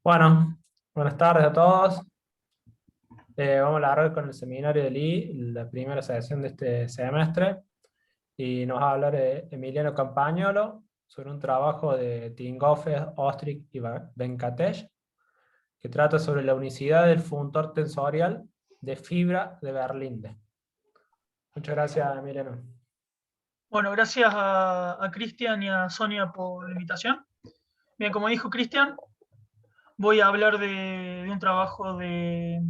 Bueno, buenas tardes a todos. Vamos a hablar con el seminario de Lee, la primera sesión de este semestre, y nos va a hablar Emiliano Campagnolo sobre un trabajo de Tinkoff, Ostrich y Venkatesh, que trata sobre la unicidad del funtor tensorial de fibra de Berlinde. Muchas gracias, Emiliano. Bueno, gracias a Cristian y a Sonia por la invitación. Bien, como dijo Cristian, voy a hablar de un trabajo de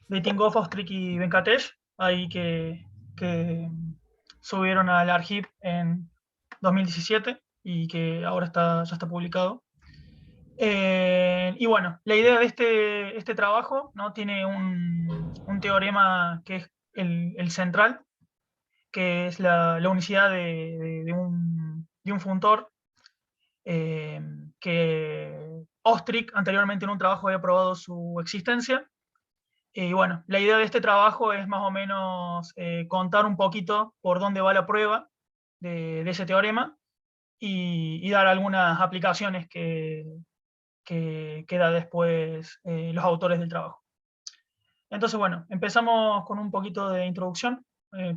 Tinkoff, Ostrich y Venkatesh, ahí que subieron al ARGIP en 2017 y que ahora ya está publicado. Y bueno, la idea de este trabajo, ¿no? Tiene un teorema que es el central, que es la unicidad de un funtor, que Ostrich anteriormente en un trabajo había probado su existencia. Y bueno, la idea de este trabajo es más o menos contar un poquito por dónde va la prueba de ese teorema y dar algunas aplicaciones que da después los autores del trabajo. Entonces, bueno, empezamos con un poquito de introducción,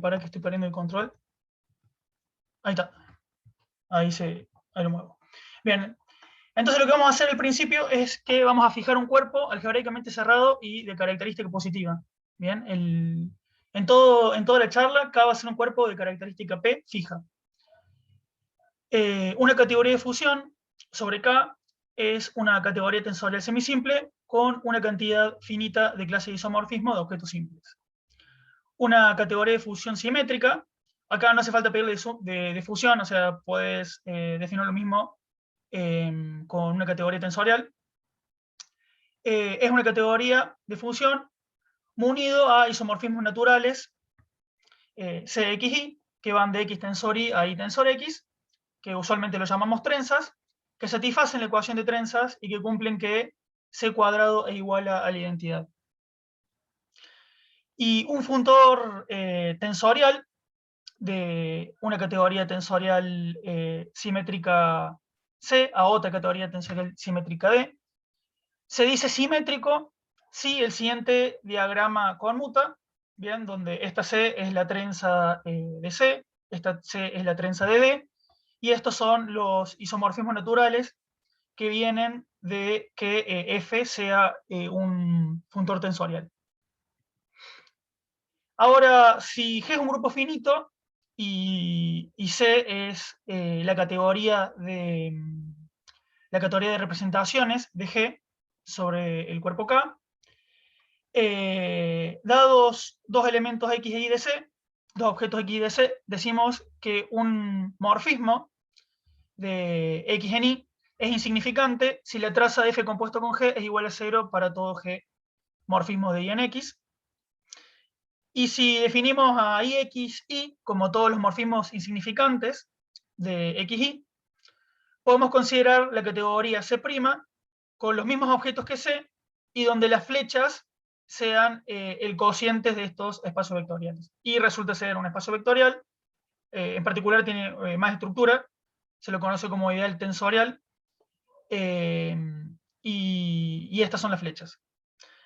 para que estoy perdiendo el control. Ahí está. Ahí lo muevo. Bien, entonces lo que vamos a hacer al principio es que vamos a fijar un cuerpo algebraicamente cerrado y de característica positiva. Bien, en toda la charla, K va a ser un cuerpo de característica P fija. Una categoría de fusión sobre K es una categoría tensorial semisimple con una cantidad finita de clase de isomorfismo de objetos simples. Una categoría de fusión simétrica, acá no hace falta pedirle de fusión, o sea, puedes definir lo mismo con una categoría tensorial. Es una categoría de fusión munido a isomorfismos naturales CXY, que van de X tensor Y a Y tensor X, que usualmente lo llamamos trenzas, que satisfacen la ecuación de trenzas y que cumplen que C cuadrado es igual a la identidad. Y un funtor tensorial de una categoría tensorial simétrica C a otra categoría tensorial simétrica D. Se dice simétrico si el siguiente diagrama conmuta, bien, donde esta C es la trenza de C, esta C es la trenza de D, y estos son los isomorfismos naturales que vienen de que F sea un funtor tensorial. Ahora, si G es un grupo finito y C es la categoría de representaciones de G sobre el cuerpo K, dados dos elementos X e Y de C, dos objetos X y de C, decimos que un morfismo de X en Y es insignificante si la traza de F compuesto con G es igual a 0 para todo G morfismo de Y en X. Y si definimos a IXY como todos los morfismos insignificantes de XY, podemos considerar la categoría C' con los mismos objetos que C y donde las flechas sean el cociente de estos espacios vectoriales. Y resulta ser un espacio vectorial, en particular tiene más estructura, se lo conoce como ideal tensorial, y estas son las flechas.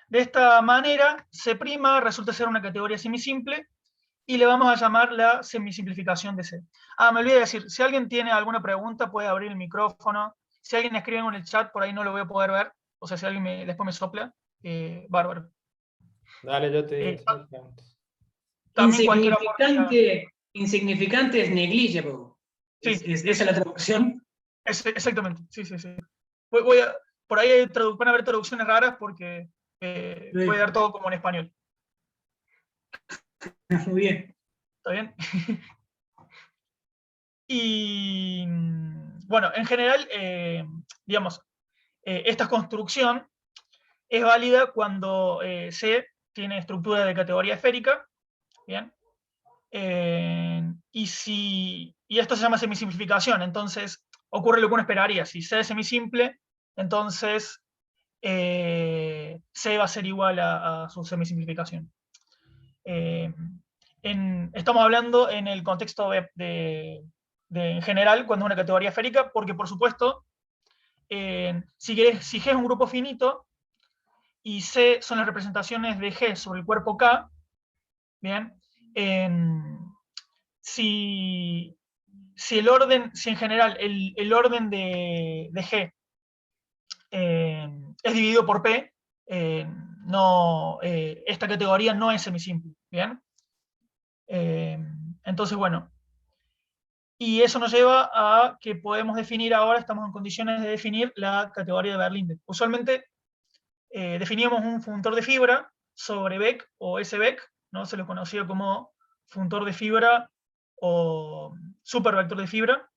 De esta manera, C' resulta ser una categoría semisimple y le vamos a llamar la semisimplificación de C. Me olvidé de decir, si alguien tiene alguna pregunta puede abrir el micrófono. Si alguien escribe en el chat, por ahí no lo voy a poder ver. O sea, si alguien después me sopla, bárbaro. Dale, yo te digo. También cualquier aporte. Insignificante es negligible. Sí, ¿Esa es la traducción? Exactamente, sí. Por ahí van a haber traducciones raras porque puede dar todo como en español. Muy bien. ¿Está bien? Y bueno, en general, digamos, esta construcción es válida cuando C tiene estructura de categoría esférica, ¿bien? Y esto se llama semisimplificación, entonces ocurre lo que uno esperaría. Si C es semisimple, entonces C va a ser igual a su semisimplificación. Estamos hablando en el contexto en general, cuando es una categoría esférica, porque por supuesto si G es un grupo finito y C son las representaciones de G sobre el cuerpo K, bien, si en general el orden de G es dividido por P, esta categoría no es semisimple, ¿bien? Entonces, bueno, y eso nos lleva a que podemos definir ahora, estamos en condiciones de definir la categoría de Berlinde. Usualmente definíamos un funtor de fibra sobre Beck o SBEC, ¿no? Se lo conocía como funtor de fibra o supervector de fibra.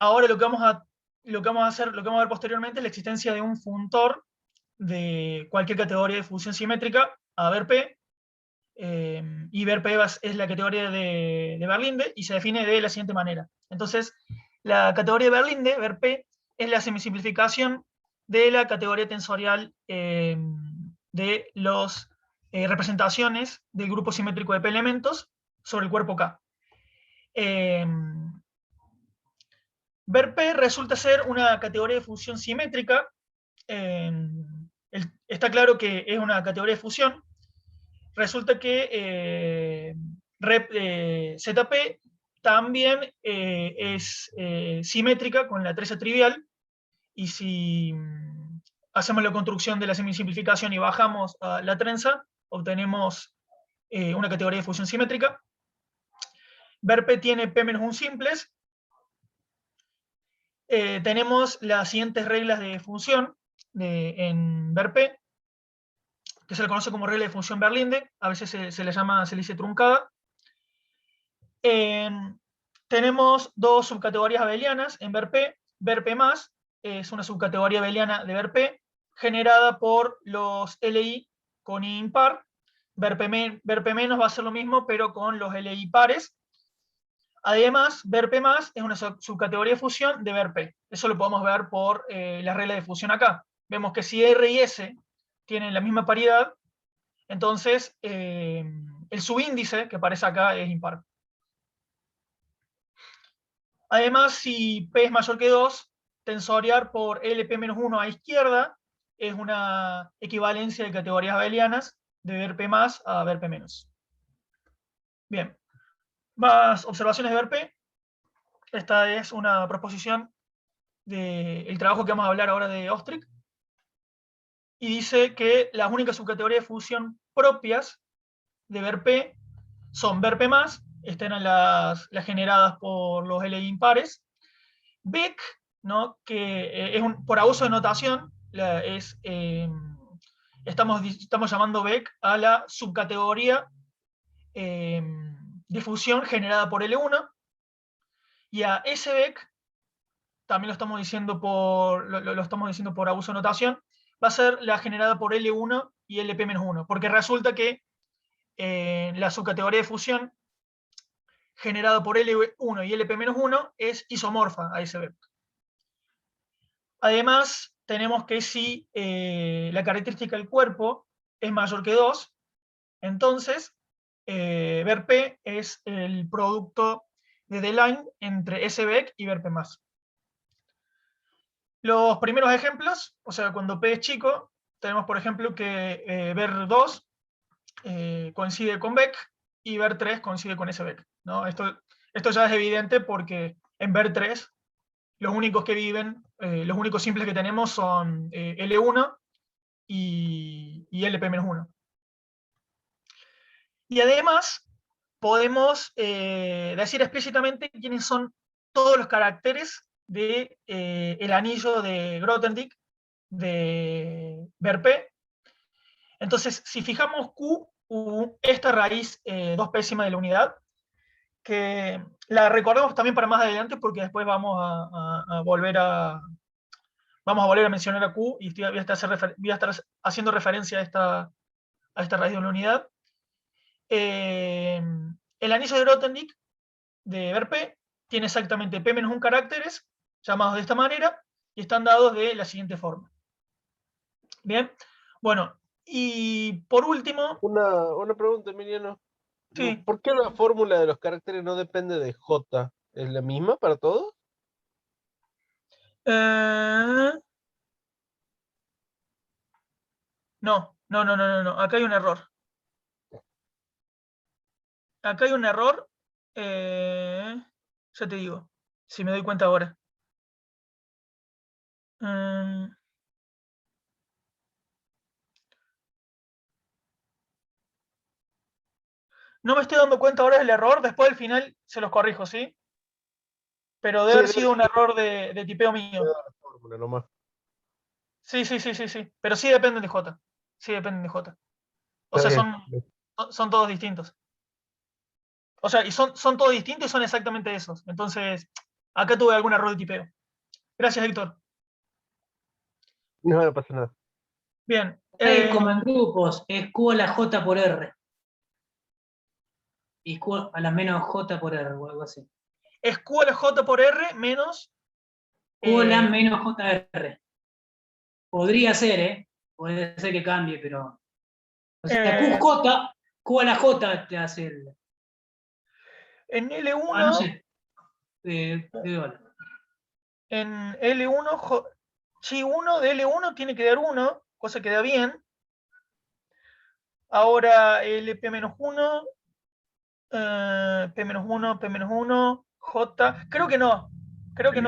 Ahora lo que vamos a ver posteriormente es la existencia de un funtor de cualquier categoría de función simétrica a ver P, y ver P es la categoría de Berlinde, y se define de la siguiente manera. Entonces, la categoría de Berlinde, ver P, es la semisimplificación de la categoría tensorial de las representaciones del grupo simétrico de P elementos sobre el cuerpo K. Ver P resulta ser una categoría de función simétrica. Está claro que es una categoría de fusión. Resulta que ZP también es simétrica con la trenza trivial, y si hacemos la construcción de la semisimplificación y bajamos a la trenza, obtenemos una categoría de fusión simétrica. Ver P tiene P-1 simples. Tenemos las siguientes reglas de función en ver P, que se le conoce como regla de función Berlinde, a veces se le dice truncada. Tenemos dos subcategorías abelianas en ver P. Ver P más es una subcategoría abeliana de ver P, generada por los LI con I impar. Ver P menos va a ser lo mismo, pero con los LI pares. Además, ver P más es una subcategoría de fusión de ver P. Eso lo podemos ver por la regla de fusión acá. Vemos que si R y S tienen la misma paridad, entonces el subíndice que aparece acá es impar. Además, si P es mayor que 2, tensoriar por LP-1 a izquierda es una equivalencia de categorías abelianas de ver P más a ver P menos. Bien, más observaciones de ver P. Esta es una proposición del trabajo que vamos a hablar ahora de Ostrich, y dice que las únicas subcategorías de fusión propias de ver P son ver P más, estas eran las generadas por los L impares, Beck, ¿no? Que es por abuso de notación, estamos llamando Beck a la subcategoría de fusión generada por L1, y a ese Beck también lo estamos diciendo por abuso de notación, va a ser la generada por L1 y LP-1, porque resulta que la subcategoría de fusión generada por L1 y LP-1 es isomorfa a ese Beck. Además, tenemos que si la característica del cuerpo es mayor que 2, entonces ver P es el producto de Deligne entre SBEC y ver P más. Los primeros ejemplos, o sea, cuando P es chico, tenemos por ejemplo que ver 2 coincide con Beck y ver 3 coincide con SBEC, ¿no? Esto ya es evidente porque en ver 3 los únicos que viven, los únicos simples que tenemos son L1 y LP-1. Y además podemos decir explícitamente quiénes son todos los caracteres de el anillo de Grothendieck de ver P. Entonces, si fijamos Q, esta raíz 2π de la unidad, que la recordamos también para más adelante porque después vamos a volver a mencionar a Q, y voy a estar haciendo referencia a esta raíz de una unidad. El anillo de Grothendieck de ver P tiene exactamente P-1 caracteres, llamados de esta manera, y están dados de la siguiente forma. Bien, bueno, y por último... Una pregunta, Emiliano. Sí. ¿Por qué la fórmula de los caracteres no depende de J? ¿Es la misma para todos? No. Acá hay un error. Acá hay un error. Ya te digo, si me doy cuenta ahora. No me estoy dando cuenta ahora del error, después del final se los corrijo, ¿sí? Pero debe Sí, haber sido un error de tipeo mío. la fórmula nomás. Sí. Pero sí dependen de J. Sí dependen de J. O Está sea, bien. son todos distintos. O sea, y son todos distintos y son exactamente esos. Entonces, acá tuve algún error de tipeo. Gracias, Héctor. No pasa nada. Bien. Como en grupos, es Q a la J por R. Y Q a la menos J por R o algo así. Es Q a la J por R menos. Q a la menos JR. Podría ser, puede ser que cambie, pero. O sea, Q a la J te hace el. En L1. No sé. Dólar. En L1, Chi1 de L1 tiene que dar 1, cosa que da bien. Ahora P-1, P-1, P-1, J. Creo que no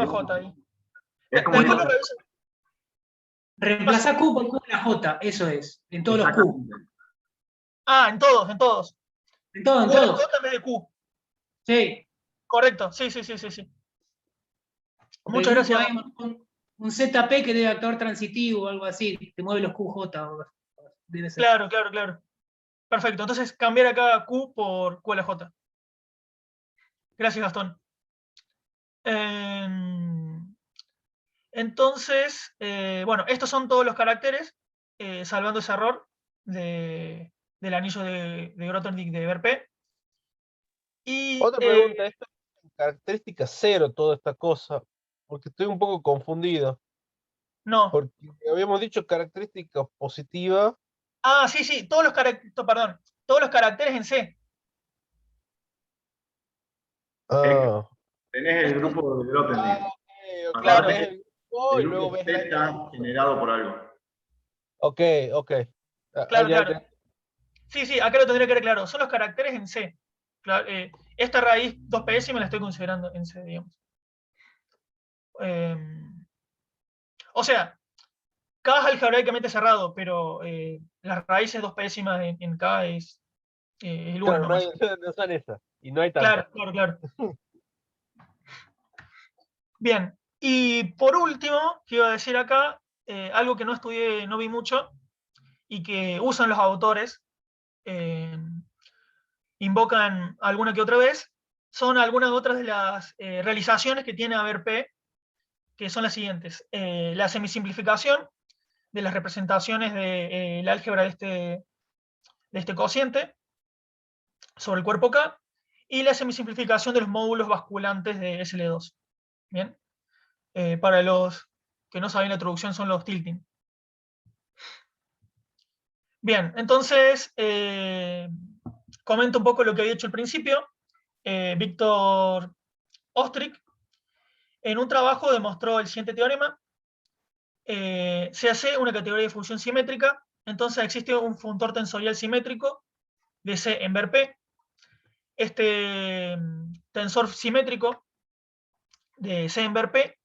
es J ahí. Es como Después lo reviso. Reemplaza Q por Q a la J, eso es. En todos los Q. En todos. En todos, en Q a la todos. J en vez de Q. Sí. Correcto, sí. Muchas gracias. Un ZP que debe actuar transitivo o algo así, te mueve los QJ. Debe ser. Claro. Perfecto, entonces cambiar acá Q por Q a la J. Gracias, Gastón. Entonces, bueno, estos son todos los caracteres, salvando ese error del anillo de Grothendieck de Verpé. Y, Otra pregunta, ¿esto es característica 0 toda esta cosa? Porque estoy un poco confundido. no. Porque habíamos dicho característica positiva. Sí, todos los caracteres en C. Tenés el grupo de Grothendieck. Claro, Aparte, ves el grupo y el luego grupo ves C está generado por algo. Ok. Claro. Sí, acá lo tendría que ver claro. Son los caracteres en C. Claro, esta raíz 2PS me la estoy considerando en C, digamos. O sea, K es algebraicamente cerrado, pero las raíces 2PS en K es el 1 Claro, nomás. no son esas. Y no hay tantas. Claro. Bien, y por último, quiero decir acá, algo que no estudié, no vi mucho, y que usan los autores, invocan alguna que otra vez, son algunas otras de las realizaciones que tiene AVERP, que son las siguientes. La semisimplificación de las representaciones del álgebra de este cociente sobre el cuerpo K, y la semisimplificación de los módulos basculantes de SL2. Bien, para los que no saben la traducción son los tilting. Bien, entonces comento un poco lo que había hecho al principio. Víctor Ostrich en un trabajo demostró el siguiente teorema. Se hace una categoría de función simétrica, entonces existe un funtor tensorial simétrico de C en ver P. Este tensor simétrico de C en ver P,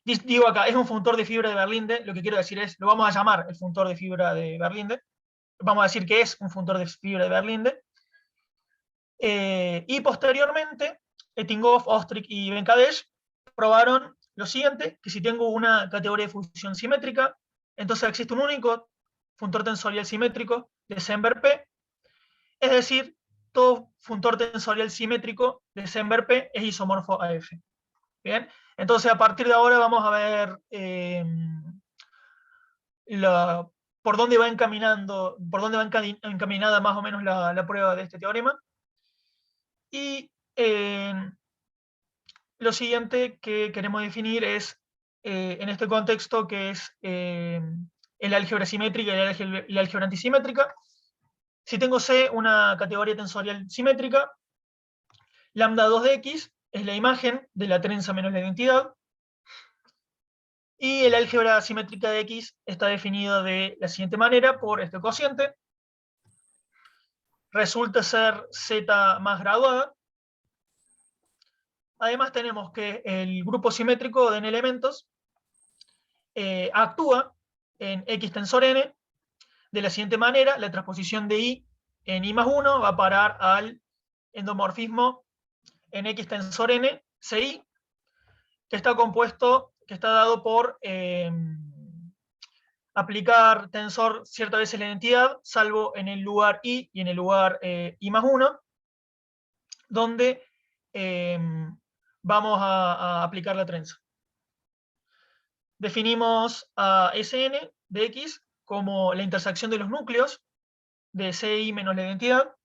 digo acá, es un funtor de fibra de Berlinde. Lo que quiero decir es, lo vamos a llamar el funtor de fibra de Berlinde. Vamos a decir que es un funtor de fibra de Berlinde. Y posteriormente, Ettinghoff, Ostrich y Venkadesh probaron lo siguiente, que si tengo una categoría de función simétrica, entonces existe un único funtor tensorial simétrico de C en ver P, es decir, todo funtor tensorial simétrico de C en ver P es isomorfo a F. Bien, entonces a partir de ahora vamos a ver por dónde va encaminada más o menos la prueba de este teorema. Y lo siguiente que queremos definir es, en este contexto, que es el álgebra simétrica y la álgebra antisimétrica. Si tengo C, una categoría tensorial simétrica, Lambda 2 de X es la imagen de la trenza menos la identidad. Y el álgebra simétrica de X está definido de la siguiente manera por este cociente. Resulta ser Z más graduada. Además tenemos que el grupo simétrico de n elementos actúa en X tensor n de la siguiente manera: la transposición de I en I más 1 va a parar al endomorfismo en X tensor n, CI, que está dado por aplicar tensor ciertas veces la identidad, salvo en el lugar I y en el lugar I más 1, donde vamos a aplicar la trenza. Definimos a Sn de X como la intersección de los núcleos de CI menos la identidad,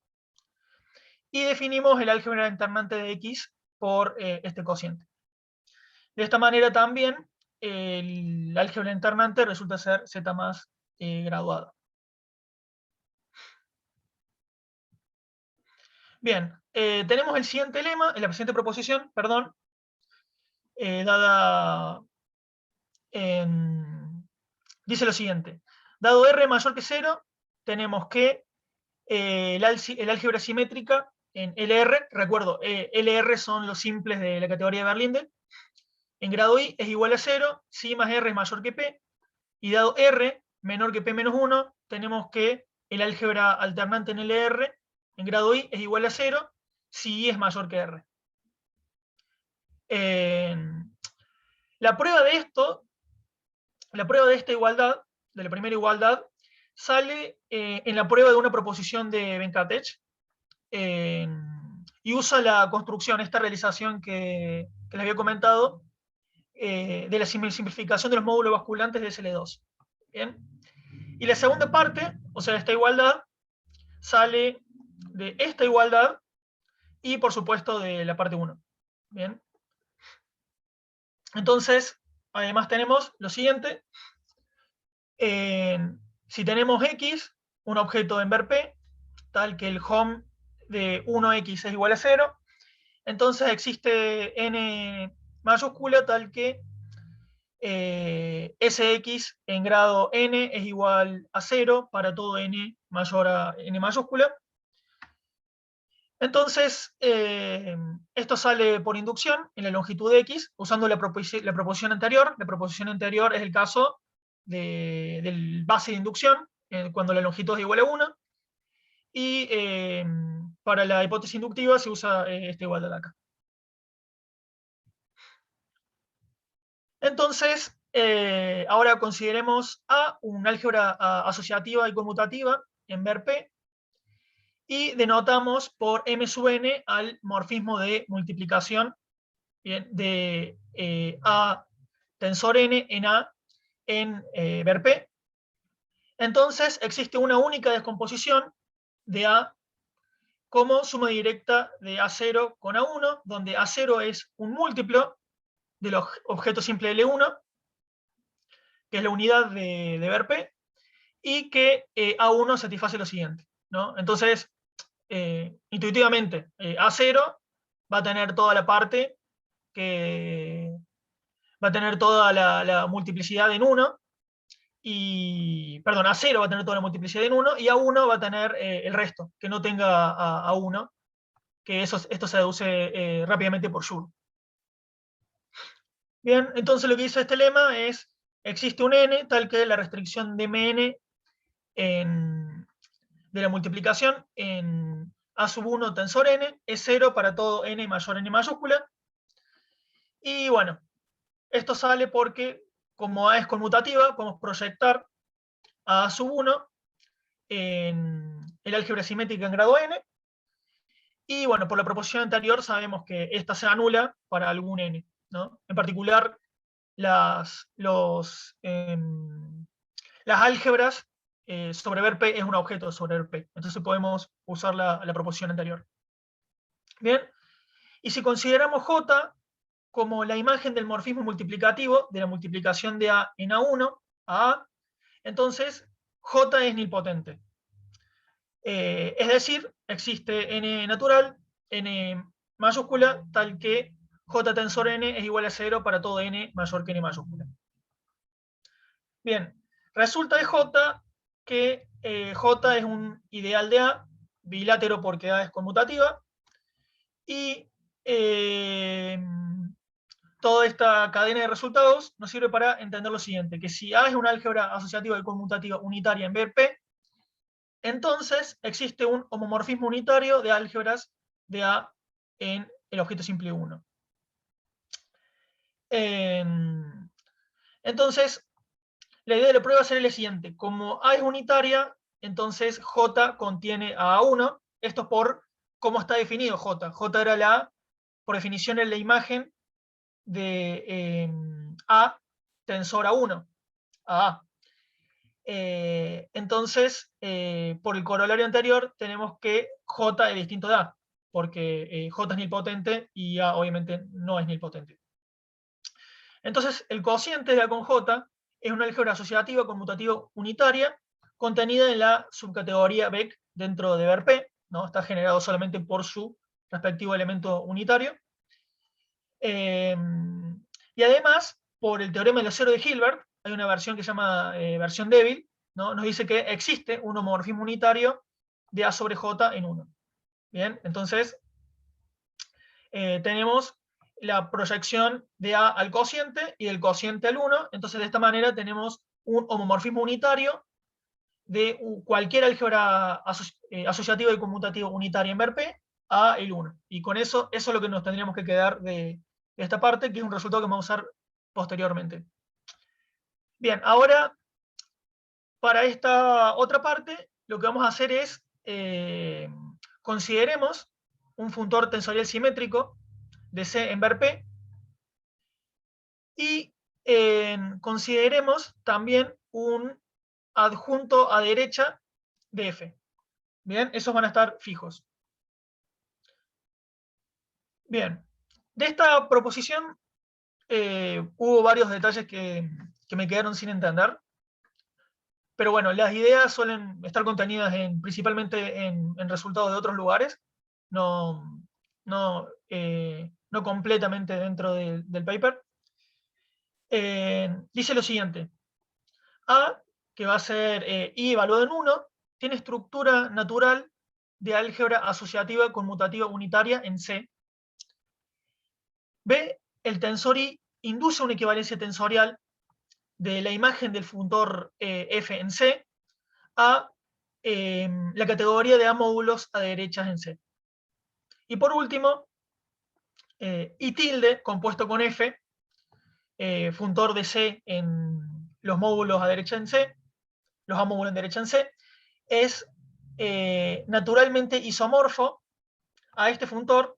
y definimos el álgebra alternante de X por este cociente. De esta manera también el álgebra alternante resulta ser Z más graduada. Bien, tenemos el siguiente lema, la siguiente proposición, perdón, dice lo siguiente: dado R mayor que 0, tenemos que el álgebra simétrica en LR, recuerdo, LR son los simples de la categoría de Berlinde, en grado I es igual a 0, si más R es mayor que P, y dado R menor que P menos 1, tenemos que el álgebra alternante en LR en grado I es igual a 0, si I es mayor que R. La prueba de esto, la prueba de esta igualdad, de la primera igualdad, sale en la prueba de una proposición de Venkatesh, y usa la construcción, esta realización que les había comentado, de la simplificación de los módulos basculantes de SL2. ¿Bien? Y la segunda parte, o sea, esta igualdad, sale de esta igualdad y, por supuesto, de la parte 1. ¿Bien? Entonces, además tenemos lo siguiente. Si tenemos X, un objeto en ver P, tal que el home de 1X es igual a 0, entonces existe n mayúscula tal que Sx en grado n es igual a 0 para todo n mayor a n mayúscula. Entonces, esto sale por inducción en la longitud de X, usando la proposición anterior. La proposición anterior es el caso del base de inducción, cuando la longitud es igual a 1. Y para la hipótesis inductiva se usa esta igualdad de acá. Entonces, ahora consideremos A un álgebra asociativa y conmutativa en ver P, y denotamos por M sub n al morfismo de multiplicación, ¿bien?, de A tensor n en A en ver P. Entonces existe una única descomposición de A como suma directa de A0 con A1, donde A0 es un múltiplo del objeto simple L1, que es la unidad de ver P, y que A1 satisface lo siguiente, ¿no? Entonces, intuitivamente, A0 va a tener toda la parte que va a tener toda la multiplicidad en 1, y, perdón, A0 va a tener toda la multiplicidad en 1, y A1 va a tener el resto, que no tenga A1, que esto se deduce rápidamente por Joule. Bien, entonces lo que dice este lema es: existe un n tal que la restricción de mn de la multiplicación en A sub 1 tensor n es 0 para todo n mayor a n mayúscula. Y bueno, esto sale porque, como A es conmutativa, podemos proyectar a A sub 1 en el álgebra simétrica en grado n. Y bueno, por la proposición anterior sabemos que esta se anula para algún n, ¿no? En particular, las álgebras sobre ver P es un objeto sobre ver P. Entonces podemos usar la proposición anterior. Bien, y si consideramos J como la imagen del morfismo multiplicativo de la multiplicación de A en A1 a A, entonces J es nilpotente. Es decir, existe n natural, n mayúscula, tal que J tensor n es igual a 0 para todo n mayor que n mayúscula. Bien, resulta de J que J es un ideal de A, bilátero porque A es conmutativa, y toda esta cadena de resultados nos sirve para entender lo siguiente, que si A es una álgebra asociativa y conmutativa unitaria en BRP, entonces existe un homomorfismo unitario de álgebras de A en el objeto simple 1. Entonces, la idea de la prueba sería la siguiente: como A es unitaria, entonces J contiene a A1. Esto es por cómo está definido J. J era la, por definición, es la imagen de A tensor A1, a A. Entonces, por el corolario anterior, tenemos que J es distinto de A, porque J es nilpotente y A obviamente no es nilpotente. Entonces, el cociente de A con J es una álgebra asociativa conmutativa unitaria contenida en la subcategoría Beck dentro de BRP, ¿no? Está generado solamente por su respectivo elemento unitario. Y además, por el teorema de los cero de Hilbert, hay una versión que se llama versión débil, ¿no? Nos dice que existe un homomorfismo unitario de A sobre J en 1. Bien, entonces tenemos la proyección de A al cociente y del cociente al 1, entonces de esta manera tenemos un homomorfismo unitario de cualquier álgebra asociativa y conmutativa unitaria en BRP a el 1. Y con eso es lo que nos tendríamos que quedar de esta parte, que es un resultado que vamos a usar posteriormente. Bien, ahora para esta otra parte lo que vamos a hacer es consideremos un funtor tensorial simétrico de C en BRP y consideremos también un adjunto a derecha de F. Bien, esos van a estar fijos. Bien, de esta proposición hubo varios detalles que me quedaron sin entender, pero bueno, las ideas suelen estar contenidas principalmente en resultados de otros lugares, no completamente dentro del paper. Dice lo siguiente: A, que va a ser I evaluado en 1, tiene estructura natural de álgebra asociativa conmutativa unitaria en C. B, el tensor I induce una equivalencia tensorial de la imagen del funtor F en C a la categoría de A módulos a derechas en C. Y por último, I tilde compuesto con F, funtor de C en los módulos a derecha en C, los A módulos en derecha en C, es naturalmente isomorfo a este funtor,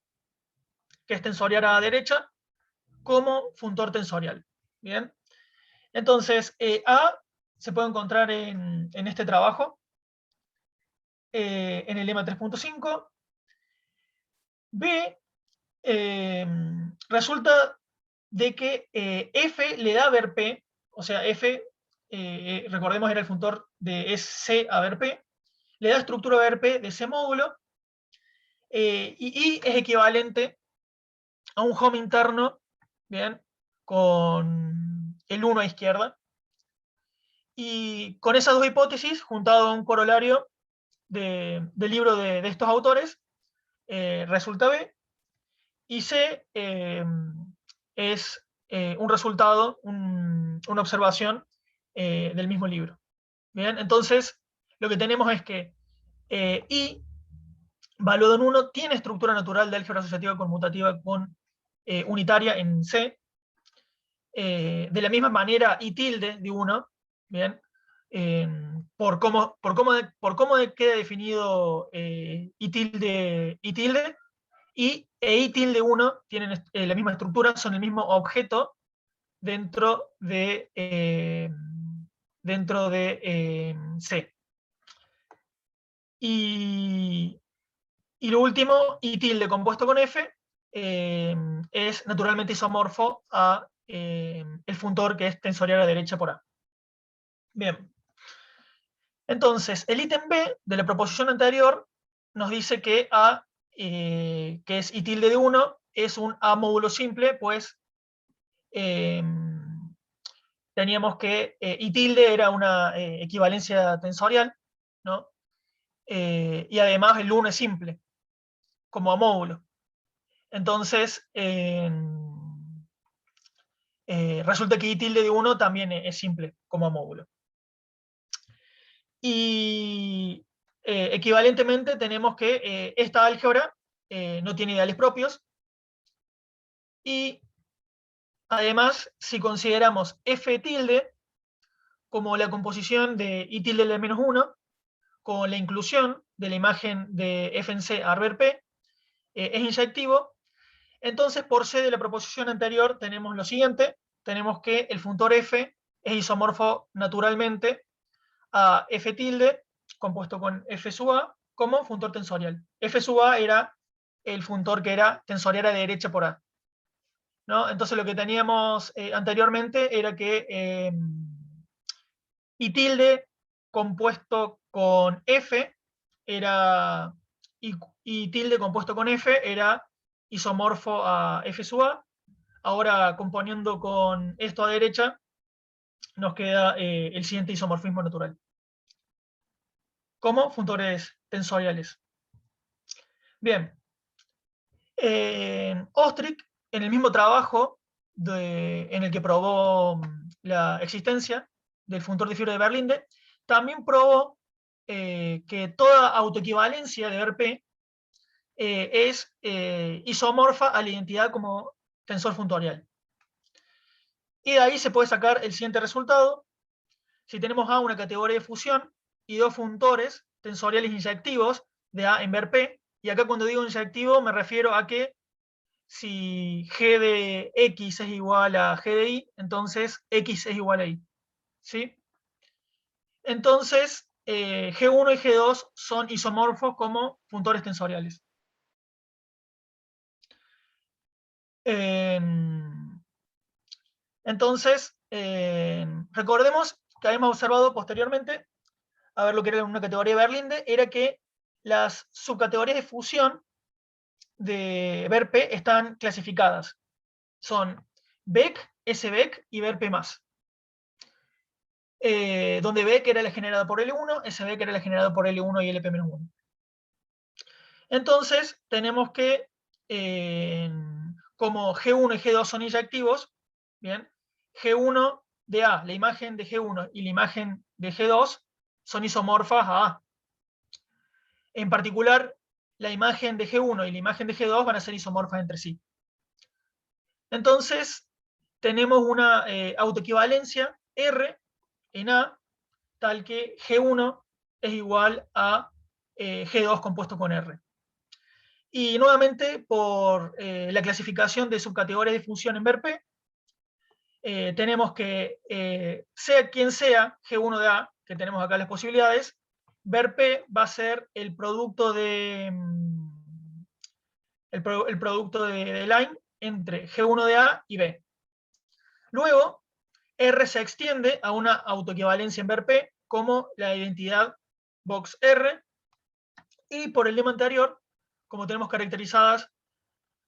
que es tensorial a la derecha, como funtor tensorial. Bien, entonces A se puede encontrar en este trabajo, en el lema 3.5. B, resulta de que F le da a ver P, o sea, F, recordemos, era el funtor de C a ver P, le da estructura a ver P de C módulo, y I es equivalente a un home interno, bien, con el 1 a izquierda. Y con esas dos hipótesis, juntado a un corolario del libro de estos autores, resulta B, y C es un resultado, una observación del mismo libro. Bien, entonces lo que tenemos es que I, valuado en 1, tiene estructura natural de álgebra asociativa conmutativa con unitaria en C. De la misma manera, I tilde de 1, bien, por cómo queda definido I tilde, y I tilde 1 tienen la misma estructura, son el mismo objeto dentro de C. Y lo último, I tilde compuesto con F, es naturalmente isomorfo a el funtor que es tensorial a la derecha por A. Bien. Entonces, el ítem B de la proposición anterior nos dice que A que es I tilde de 1, es un A módulo simple, pues teníamos que I tilde era una equivalencia tensorial, ¿no? Y además el 1 es simple, como A módulo. Entonces, resulta que I tilde de 1 también es simple, como A módulo. Y equivalentemente tenemos que esta álgebra no tiene ideales propios. Y además, si consideramos F tilde como la composición de I tilde de menos 1, con la inclusión de la imagen de F en C Arber P, es inyectivo, entonces por C de la proposición anterior tenemos lo siguiente, tenemos que el funtor F es isomorfo naturalmente a F tilde, compuesto con F sub A, como funtor tensorial. F sub A era el funtor que era tensorial a derecha por A, ¿no? Entonces lo que teníamos anteriormente era que I tilde compuesto con F era I tilde compuesto con F era isomorfo a F sub A. Ahora componiendo con esto a derecha nos queda el siguiente isomorfismo natural como funtores tensoriales. Bien, Ostrich, en el mismo trabajo en el que probó la existencia del funtor de fibra de Berlinde, también probó que toda autoequivalencia de Verp es isomorfa a la identidad como tensor funtorial. Y de ahí se puede sacar el siguiente resultado. Si tenemos A, una categoría de fusión, y dos funtores tensoriales inyectivos de A en Verp, y acá cuando digo inyectivo me refiero a que si G de X es igual a G de Y, entonces X es igual a Y. ¿Sí? Entonces, G1 y G2 son isomorfos como funtores tensoriales. Entonces, recordemos que habíamos observado posteriormente, a ver lo que era una categoría de Berlinde, era que las subcategorías de fusión de Verp están clasificadas. Son Beck, S-Beck y Verp+. Donde Beck era la generada por L1, S-Beck era la generada por L1 y LP-1. Entonces, tenemos que, como G1 y G2 son inyectivos, ¿bien? G1 de A, la imagen de G1 y la imagen de G2 son isomorfas a A. En particular, la imagen de G1 y la imagen de G2 van a ser isomorfas entre sí. Entonces, tenemos una autoequivalencia R en A, tal que G1 es igual a G2 compuesto con R. Y nuevamente, por la clasificación de subcategorías de función en Verp, tenemos que, sea quien sea G1 de A, que tenemos acá las posibilidades, Verp va a ser el producto de el producto de line entre G1 de A y B. Luego, R se extiende a una autoequivalencia en Verp como la identidad box R, y por el lema anterior, como tenemos caracterizadas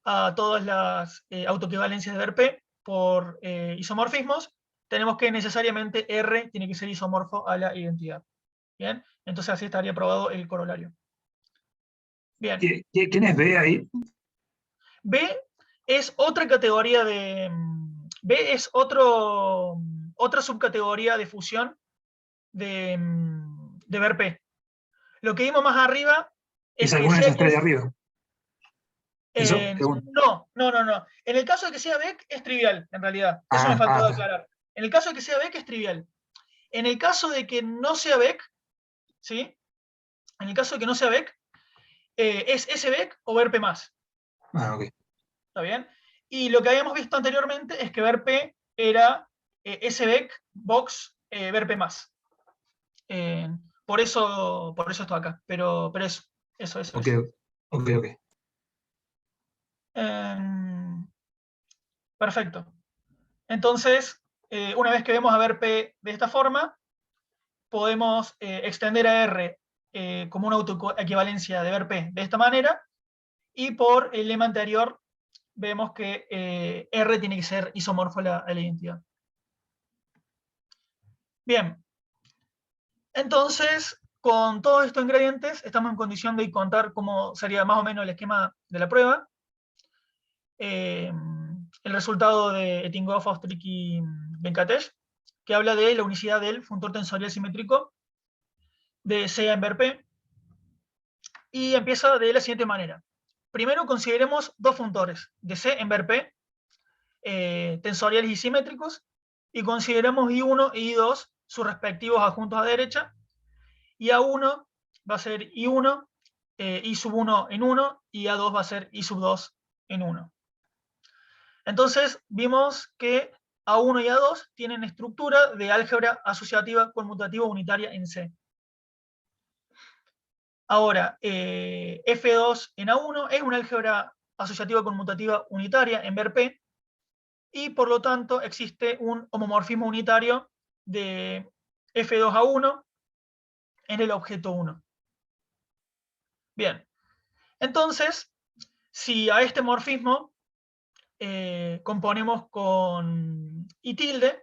a todas las autoequivalencias de Verp por isomorfismos, tenemos que necesariamente R tiene que ser isomorfo a la identidad. Bien, entonces así estaría probado el corolario. Bien. ¿Quién es B ahí? B es otra categoría de... B es otra subcategoría de fusión de Verp. Lo que vimos más arriba ¿Es alguna de esas tres de arriba? No. En el caso de que sea Beck es trivial, en realidad. Eso me faltó aclarar. En el caso de que sea Beck es trivial. En el caso de que no sea Beck, ¿sí? En el caso de que no sea Beck, es S-Beck o Verp+. Ok. ¿Está bien? Y lo que habíamos visto anteriormente es que Verp era S-Beck box Verp+. Por eso esto acá. Pero eso. Ok. Perfecto. Entonces, una vez que vemos a Verp de esta forma, podemos extender a R como una autoequivalencia de Verp de esta manera, y por el lema anterior vemos que R tiene que ser isomorfo a la identidad. Bien, entonces con todos estos ingredientes estamos en condición de contar cómo sería más o menos el esquema de la prueba. El resultado de Etinghoff, Ostrich y Venkatesh, que habla de la unicidad del funtor tensorial simétrico de C en ver P, y empieza de la siguiente manera. Primero consideremos dos funtores de C en ver P, tensoriales y simétricos, y consideremos I1 y I2 sus respectivos adjuntos a derecha, y A1 va a ser I1, I sub 1 en 1, y A2 va a ser I sub 2 en 1. Entonces vimos que A1 y A2 tienen estructura de álgebra asociativa conmutativa unitaria en C. Ahora, F2 en A1 es una álgebra asociativa conmutativa unitaria en ver P, y por lo tanto existe un homomorfismo unitario de F2A1 en el objeto 1. Bien, entonces, si a este morfismo componemos con I tilde,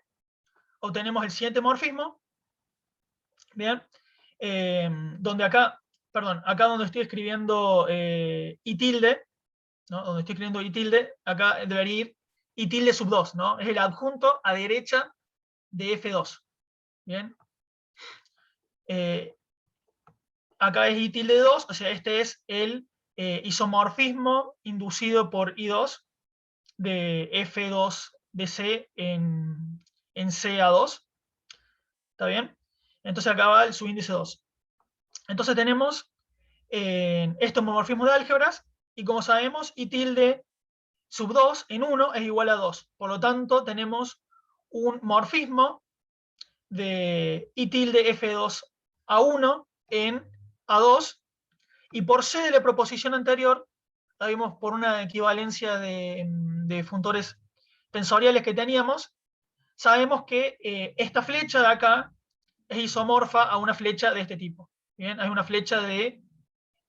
obtenemos el siguiente morfismo. Bien, donde acá, perdón, acá donde estoy escribiendo I tilde, ¿no? Donde estoy escribiendo I tilde, acá debería ir I tilde sub 2, ¿no? Es el adjunto a derecha de F2. Bien. Acá es I tilde 2, o sea, este es el isomorfismo inducido por I2 de F2 de C en CA2. ¿Está bien? Entonces acá va el subíndice 2. Entonces tenemos estos homomorfismos de álgebras, y como sabemos, I tilde sub 2 en 1 es igual a 2. Por lo tanto, tenemos un morfismo de I tilde F2 a 1 en A2, y por C de la proposición anterior, la vimos por una equivalencia de funtores tensoriales que teníamos, sabemos que esta flecha de acá es isomorfa a una flecha de este tipo. Bien, hay una flecha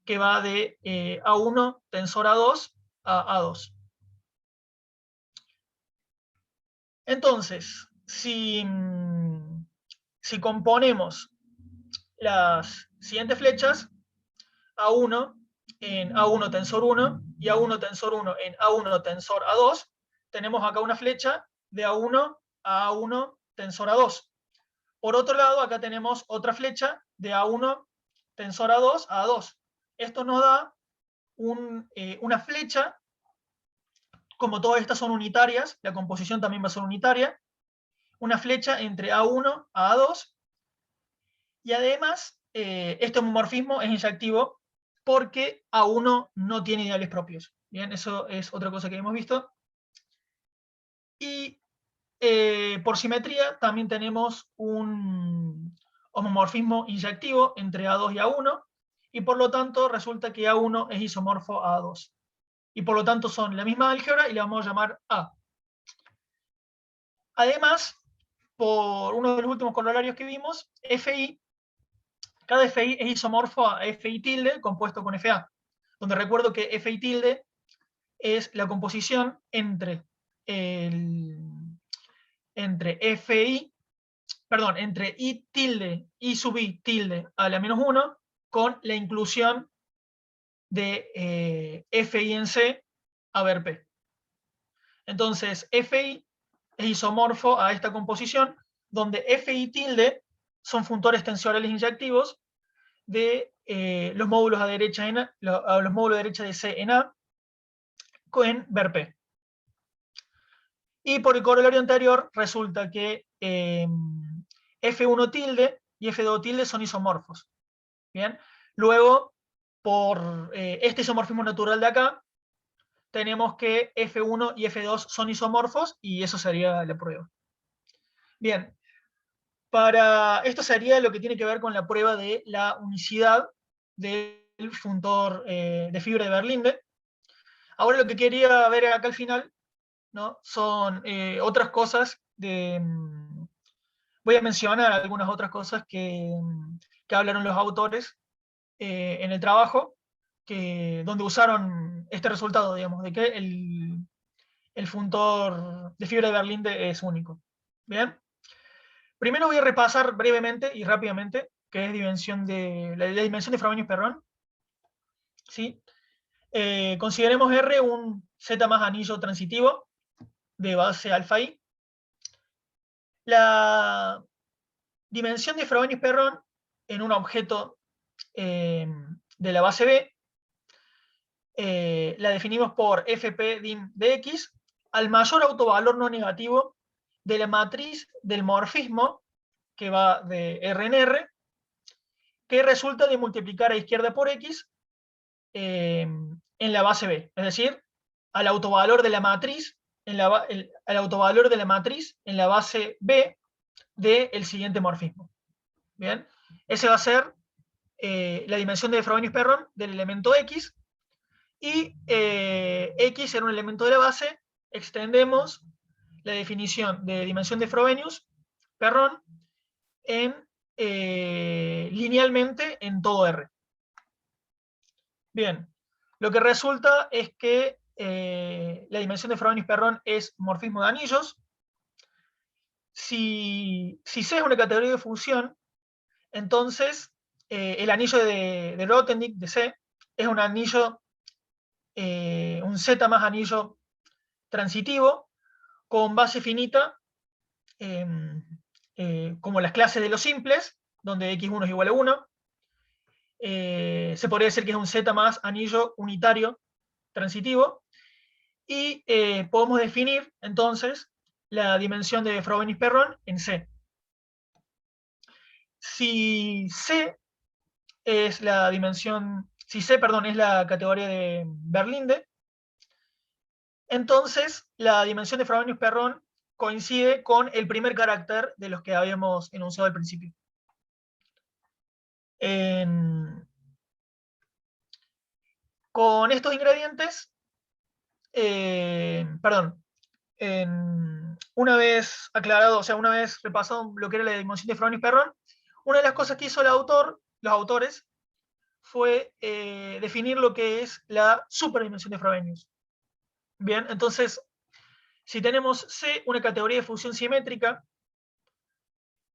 que va de A1 tensor A2 a A2. Entonces, si componemos las siguientes flechas, A1 en A1 tensor 1 y A1 tensor 1 en A1 tensor A2, tenemos acá una flecha de A1 a A1 tensor A2. Por otro lado, acá tenemos otra flecha de A1 tensor A2 a A2. Esto nos da una flecha, como todas estas son unitarias, la composición también va a ser unitaria, una flecha entre A1 a A2, y además este homomorfismo es inyectivo porque A1 no tiene ideales propios. Bien, eso es otra cosa que hemos visto. Y por simetría también tenemos un homomorfismo inyectivo entre A2 y A1, y por lo tanto resulta que A1 es isomorfo a A2. Y por lo tanto son la misma álgebra y la vamos a llamar A. Además, por uno de los últimos corolarios que vimos, FI, cada FI es isomorfo a FI tilde compuesto con FA, donde recuerdo que FI tilde es la composición entre I tilde, I sub I tilde a la menos 1, con la inclusión de FI en C a ver P. Entonces, FI es isomorfo a esta composición, donde FI tilde son funtores tensoriales inyectivos de los módulos a derecha los módulos de derecha de C en A en ver P. Y por el corolario anterior resulta que F1 tilde y F2 tilde son isomorfos. Bien, luego por este isomorfismo natural de acá tenemos que F1 y F2 son isomorfos, y eso sería la prueba. Bien, esto sería lo que tiene que ver con la prueba de la unicidad del funtor de fibra de Berlinde. Ahora lo que quería ver acá al final, ¿no? Son otras cosas voy a mencionar algunas otras cosas que hablaron los autores en el trabajo, donde usaron este resultado, digamos, de que el funtor de fibra de Berlinde es único. Bien. Primero voy a repasar brevemente y rápidamente qué es la dimensión de Frobenius-Perron. ¿Sí? Consideremos R un Z más anillo transitivo de base alfa I. La dimensión de Frobenius-Perron en un objeto de la base B la definimos por fp dim de x al mayor autovalor no negativo de la matriz del morfismo que va de R en R, que resulta de multiplicar a izquierda por x en la base B, es decir, al autovalor de la matriz al autovalor de la matriz en la base B del siguiente morfismo. Bien, ese va a ser la dimensión de Frobenius-Perron del elemento x, y x era un elemento de la base. Extendemos la definición de dimensión de Frobenius-Perron linealmente en todo R. Bien, lo que resulta es que la dimensión de Frobenius-Perron es morfismo de anillos. Si C es una categoría de función, entonces el anillo de Grothendieck de C es un anillo, un Z más anillo transitivo con base finita, como las clases de los simples, donde x1 es igual a 1. Se podría decir que es un Z más anillo unitario transitivo, y podemos definir entonces la dimensión de Frobenius-Perron en C. Si C es la dimensión, si C, perdón, es la categoría de Berlinde, entonces la dimensión de Frobenius-Perron coincide con el primer carácter de los que habíamos enunciado al principio. Con estos ingredientes, una vez aclarado, o sea, una vez repasado lo que era la dimensión de Frobenius-Perron, una de las cosas que hizo los autores, fue definir lo que es la superdimensión de Frobenius. Bien, entonces, si tenemos C, una categoría de función simétrica,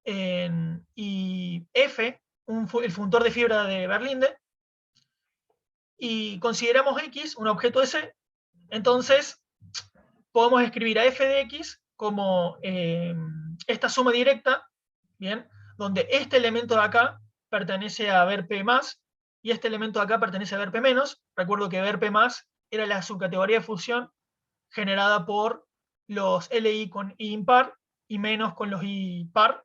y F, el funtor de fibra de Berlinde, y consideramos X un objeto de C, entonces podemos escribir a f de x como esta suma directa, ¿bien? Donde este elemento de acá pertenece a ver P más, y este elemento de acá pertenece a ver P menos. Recuerdo que ver P más era la subcategoría de fusión generada por los LI con I impar y menos con los I par.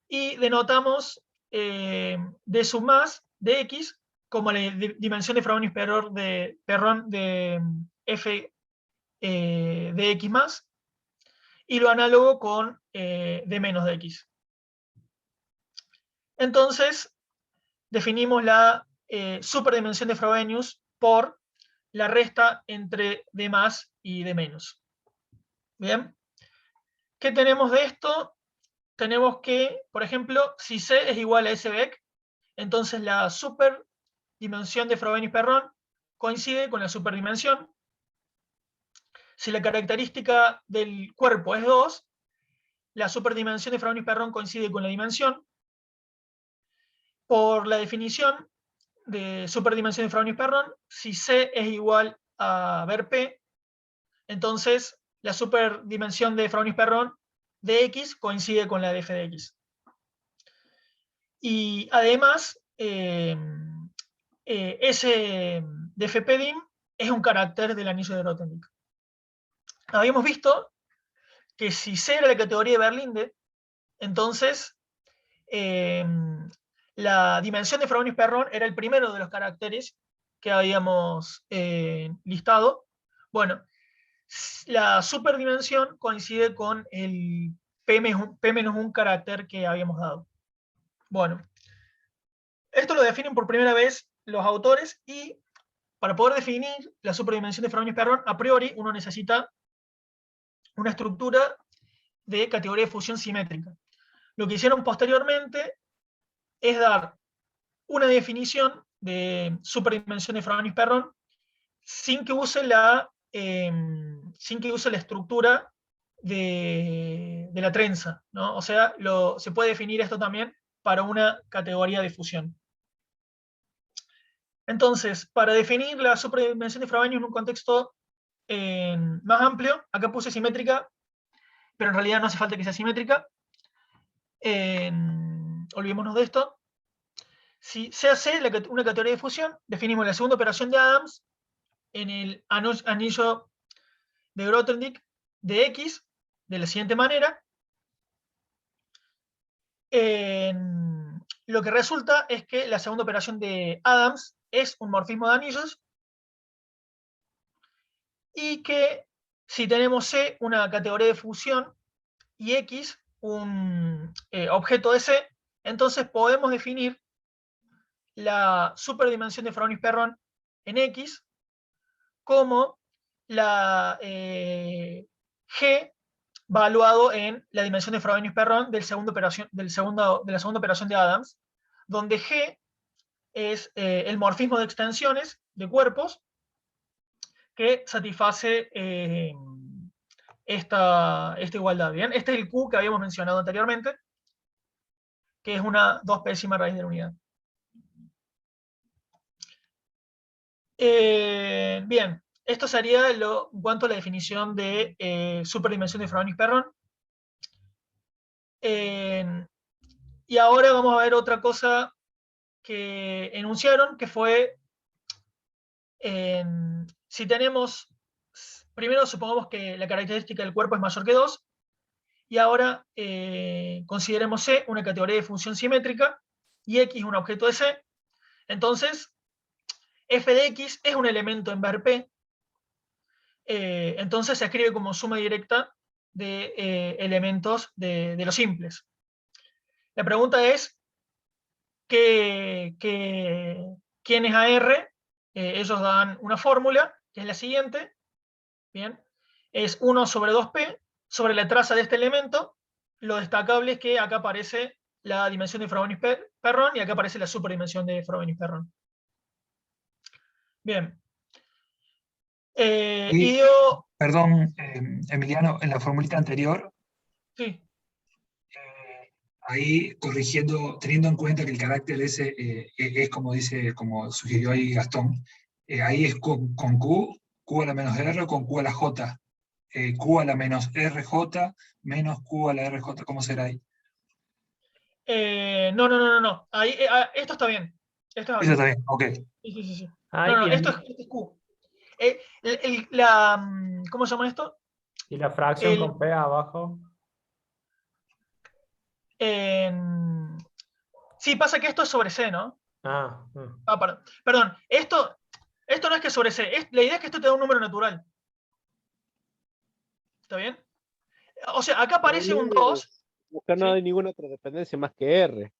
Y denotamos D sub más de x como la dimensión de Frobenius-Perron de f de x más, y lo análogo con d menos de x. Entonces, definimos la superdimensión de Frobenius por la resta entre d más y d menos. Bien. ¿Qué tenemos de esto? Tenemos que, por ejemplo, si C es igual a SBEC, entonces la superdimensión de Frobenius-Perron coincide con la superdimensión. Si la característica del cuerpo es 2, la superdimensión de Frobenius-Perron coincide con la dimensión. Por la definición de superdimensión de Frobenius-Perron, si C es igual a ver P, entonces la superdimensión de Frobenius-Perron de X coincide con la de f de X. Y además, ese de fp-dim es un carácter del anillo de Grothendieck. Habíamos visto que si C era la categoría de Berlinde, entonces la dimensión de Frobenius-Perron era el primero de los caracteres que habíamos listado. Bueno, la superdimensión coincide con el P-1 carácter que habíamos dado. Bueno, esto lo definen por primera vez los autores, y para poder definir la superdimensión de Frobenius-Perron, a priori uno necesita una estructura de categoría de fusión simétrica. Lo que hicieron posteriormente es dar una definición de superdimensión de Frobenius-Perron sin que use la estructura de la trenza, ¿no? O sea, se puede definir esto también para una categoría de fusión. Entonces, para definir la superdimensión de Frobenius en un contexto más amplio, acá puse simétrica, pero en realidad no hace falta que sea simétrica. Olvidémonos de esto. Si se hace una categoría de fusión, definimos la segunda operación de Adams en el anillo de Grothendieck de X de la siguiente manera. Lo que resulta es que la segunda operación de Adams es un morfismo de anillos y que si tenemos C una categoría de fusión y X un objeto de C, entonces podemos definir la superdimensión de Frobenius-Perron en X como la G valuado en la dimensión de Frobenius-Perron de la segunda operación de Adams, donde G es el morfismo de extensiones de cuerpos que satisface esta igualdad. ¿Bien? Este es el Q que habíamos mencionado anteriormente, que es una 2π raíz de la unidad. Bien, esto sería en cuanto a la definición de superdimensión de Frobenius-Perron. Y ahora vamos a ver otra cosa que enunciaron, que fue, si tenemos, primero supongamos que la característica del cuerpo es mayor que 2, y ahora consideremos C una categoría de función simétrica, y X un objeto de C, entonces f de X es un elemento en ver P, entonces se escribe como suma directa de elementos de los simples. La pregunta es, ¿quién es AR? Ellos dan una fórmula, que es la siguiente, ¿bien? Es 1 sobre 2p sobre la traza de este elemento. Lo destacable es que acá aparece la dimensión de Frobenius-Perron y acá aparece la superdimensión de Frobenius-Perron. Bien. Y dio... Perdón, Emiliano, en la formulita anterior, Sí. ahí corrigiendo, teniendo en cuenta que el carácter ese es como dice, como sugirió ahí Gastón, ahí es con Q a la menos R o con Q a la J. Q a la menos RJ menos Q a la RJ, ¿cómo será ahí? No. Ahí, esto está bien. Esto está Eso bien. está bien, ok. Sí. Ahí No, tiene. esto es Q. ¿Cómo se llama esto? Y la fracción con P abajo. Sí, pasa que esto es sobre C, ¿no? Perdón. Esto no es que sobre C. La idea es que esto te da un número natural. ¿Está bien? O sea, acá aparece un 2. Acá no ¿sí? hay ninguna otra dependencia más que R.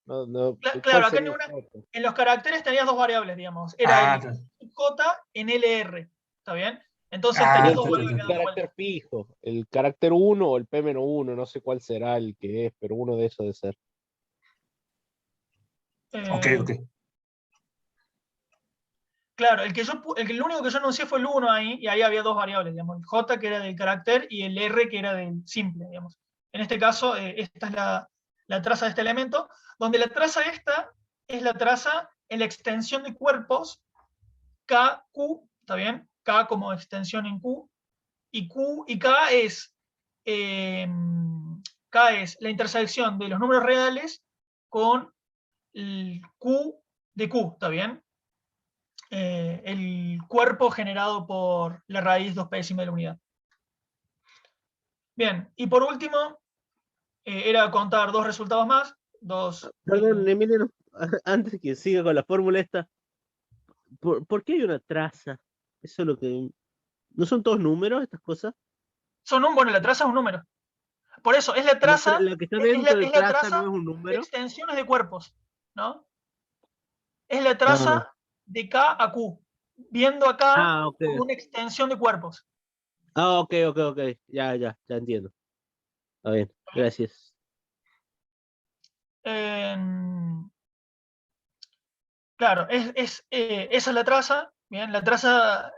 Claro, acá en los caracteres tenías dos variables, digamos. Era el J en LR. ¿Está bien? Entonces tenías dos variables el carácter fijo, el carácter 1 o el P-1, no sé cuál será el que es, pero uno de esos debe ser. Ok. Claro, el único que yo anuncié fue el 1 ahí, y ahí había dos variables, digamos, el J que era del carácter y el R que era del simple, digamos. En este caso, esta es la traza de este elemento, donde la traza esta es la traza en la extensión de cuerpos KQ, ¿está bien? K como extensión en Q, y K es la intersección de los números reales con el Q de Q, ¿está bien? El cuerpo generado por la raíz 2π de la unidad. Bien, y por último, era contar dos resultados más. Perdón, Emiliano, antes que siga con la fórmula esta, ¿por qué hay una traza? Eso es lo que... ¿No son todos números estas cosas? Bueno, la traza es un número. Por eso, es la traza, lo que está dentro de la traza no es un número. de extensiones de cuerpos, ¿no? Es la traza de K a Q, viendo acá como una extensión de cuerpos. Ok. Ya entiendo. Está bien, gracias. Claro, esa es la traza. Bien, la traza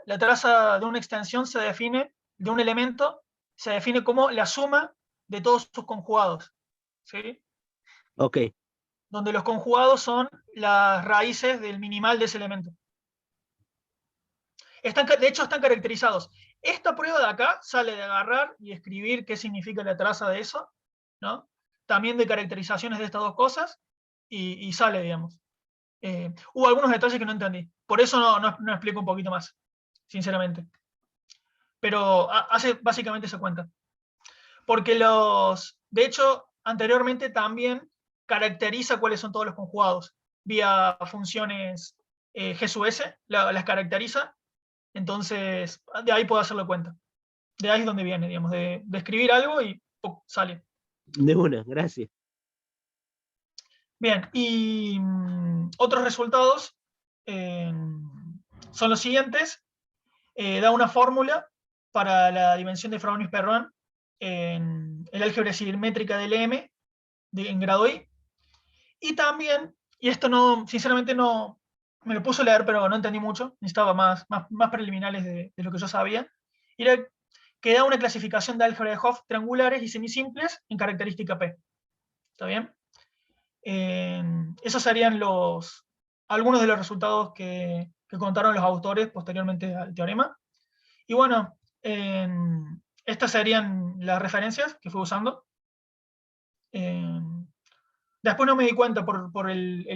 de una extensión se define, de un elemento, se define como la suma de todos sus conjugados. ¿Sí? Ok, Donde los conjugados son las raíces del minimal de ese elemento. De hecho, están caracterizados. Esta prueba de acá sale de agarrar y escribir qué significa la traza de eso, ¿no? También de caracterizaciones de estas dos cosas, y sale, digamos. Hubo algunos detalles que no entendí. Por eso no explico un poquito más, sinceramente. Pero hace básicamente esa cuenta. Porque de hecho, anteriormente también caracteriza cuáles son todos los conjugados. Vía funciones G sub S, las caracteriza. Entonces, de ahí puedo hacerlo cuenta. De ahí es donde viene, digamos, de escribir algo y ¡pum! Sale. de una, gracias. Bien, y otros resultados son los siguientes. Da una fórmula para la dimensión de Frobenius-Perron en el álgebra simétrica del M en grado I. Y también, y esto no, sinceramente no, me lo puse a leer, pero no entendí mucho, necesitaba más preliminares de lo que yo sabía, y era que da una clasificación de álgebra de Hopf triangulares y semisimples en característica P. ¿Está bien? Esos serían algunos de los resultados que contaron los autores posteriormente al teorema. Y bueno, estas serían las referencias que fui usando. Después no me di cuenta por el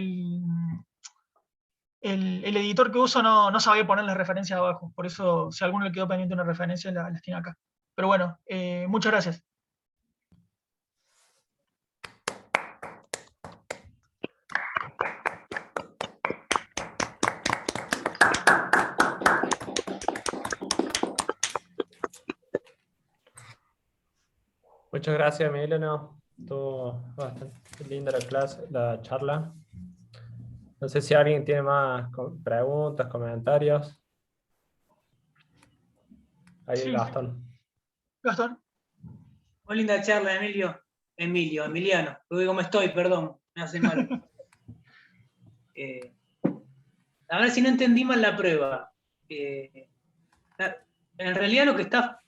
editor que uso, no sabía poner las referencias abajo. Por eso, si a alguno le quedó pendiente una referencia, las tiene acá. Pero bueno, muchas gracias. Muchas gracias, Emiliano. Estuvo bastante linda la clase, la charla. No sé si alguien tiene más preguntas, comentarios. Ahí, Sí, Gastón. Gastón. Muy linda charla, Emiliano. Lo digo, ¿cómo estoy? Perdón, me hace mal. A ver si no entendí mal la prueba. En realidad lo que está